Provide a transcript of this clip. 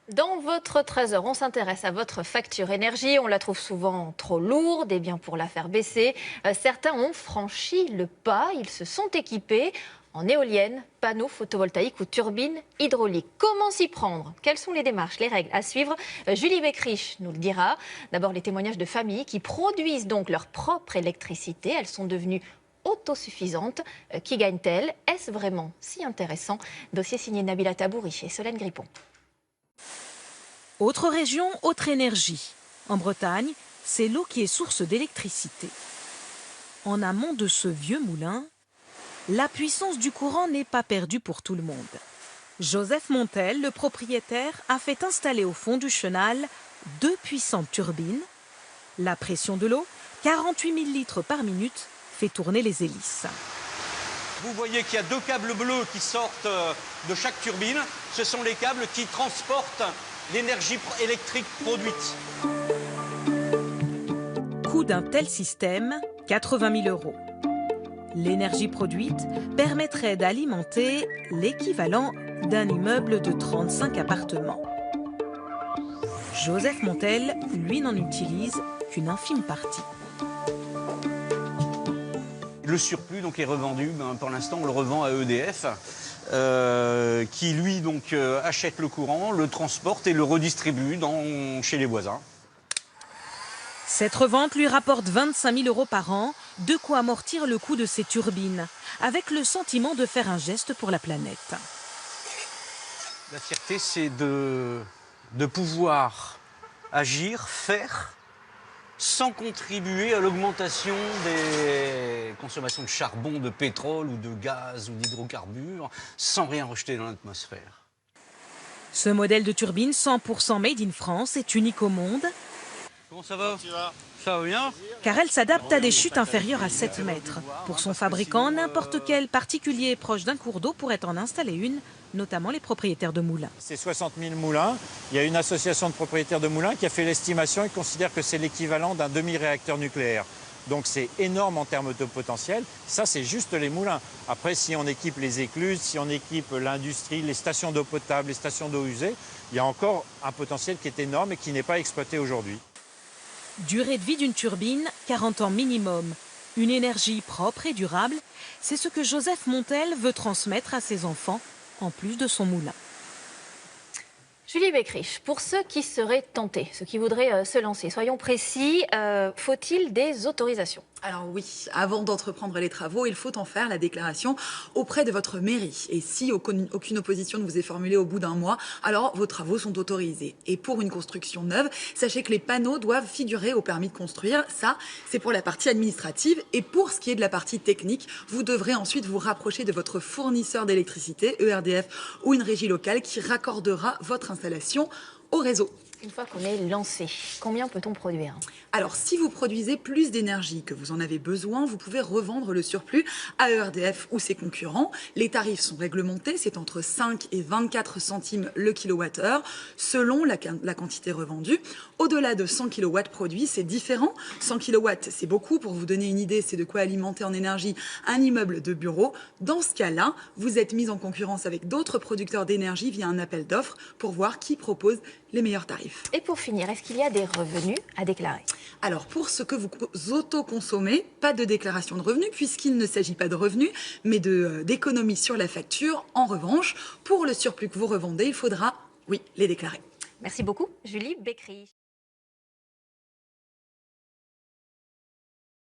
Dans votre trésor, on s'intéresse à votre facture énergie. On la trouve souvent trop lourde et bien pour la faire baisser, certains ont franchi le pas. Ils se sont équipés en éoliennes, panneaux photovoltaïques ou turbines hydrauliques. Comment s'y prendre? Quelles sont les démarches, les règles à suivre? Julie Beckrich nous le dira. D'abord, les témoignages de familles qui produisent donc leur propre électricité. Elles sont devenues autosuffisantes. Qui gagnent-elles? Est-ce vraiment si intéressant? Dossier signé Nabila Tabouri et Solène Grippon. Autre région, autre énergie. En Bretagne, c'est l'eau qui est source d'électricité. En amont de ce vieux moulin, la puissance du courant n'est pas perdue pour tout le monde. Joseph Montel, le propriétaire, a fait installer au fond du chenal 2 puissantes turbines. La pression de l'eau, 48 000 litres par minute, fait tourner les hélices. Vous voyez qu'il y a 2 câbles bleus qui sortent de chaque turbine. Ce sont les câbles qui transportent l'énergie électrique produite. Coût d'un tel système, 80 000 €. L'énergie produite permettrait d'alimenter l'équivalent d'un immeuble de 35 appartements. Joseph Montel, lui, n'en utilise qu'une infime partie. Le surplus donc, est revendu, pour l'instant on le revend à EDF, qui lui donc, achète le courant, le transporte et le redistribue chez les voisins. Cette revente lui rapporte 25 000 € par an, de quoi amortir le coût de ses turbines, avec le sentiment de faire un geste pour la planète. La fierté, c'est de pouvoir agir, faire, sans contribuer à l'augmentation des consommations de charbon, de pétrole ou de gaz ou d'hydrocarbures, sans rien rejeter dans l'atmosphère. Ce modèle de turbine 100% made in France est unique au monde. Comment ça va? Ça va bien? Car elle s'adapte à des chutes inférieures à 7 mètres. Pour son fabricant, n'importe quel particulier proche d'un cours d'eau pourrait en installer une, notamment les propriétaires de moulins. C'est 60 000 moulins. Il y a une association de propriétaires de moulins qui a fait l'estimation et considère que c'est l'équivalent d'un demi-réacteur nucléaire. Donc c'est énorme en termes de potentiel. Ça, c'est juste les moulins. Après, si on équipe les écluses, si on équipe l'industrie, les stations d'eau potable, les stations d'eau usée, il y a encore un potentiel qui est énorme et qui n'est pas exploité aujourd'hui. Durée de vie d'une turbine, 40 ans minimum. Une énergie propre et durable, c'est ce que Joseph Montel veut transmettre à ses enfants, en plus de son moulin. Julie Beckrich, pour ceux qui seraient tentés, ceux qui voudraient se lancer, soyons précis, faut-il des autorisations? Alors oui, avant d'entreprendre les travaux, il faut en faire la déclaration auprès de votre mairie. Et si aucune opposition ne vous est formulée au bout d'un mois, alors vos travaux sont autorisés. Et pour une construction neuve, sachez que les panneaux doivent figurer au permis de construire. Ça, c'est pour la partie administrative. Et pour ce qui est de la partie technique, vous devrez ensuite vous rapprocher de votre fournisseur d'électricité, ERDF ou une régie locale qui raccordera votre installation au réseau. Une fois qu'on est lancé, combien peut-on produire? Alors, si vous produisez plus d'énergie que vous en avez besoin, vous pouvez revendre le surplus à ERDF ou ses concurrents. Les tarifs sont réglementés, c'est entre 5 et 24 centimes le kilowattheure, selon la quantité revendue. Au-delà de 100 kW produits, c'est différent. 100 kW, c'est beaucoup. Pour vous donner une idée, c'est de quoi alimenter en énergie un immeuble de bureau. Dans ce cas-là, vous êtes mis en concurrence avec d'autres producteurs d'énergie via un appel d'offres pour voir qui propose les meilleurs tarifs. Et pour finir, est-ce qu'il y a des revenus à déclarer? Alors, pour ce que vous autoconsommez, pas de déclaration de revenus, puisqu'il ne s'agit pas de revenus, mais d'économies sur la facture. En revanche, pour le surplus que vous revendez, il faudra, oui, les déclarer. Merci beaucoup, Julie Beckrich.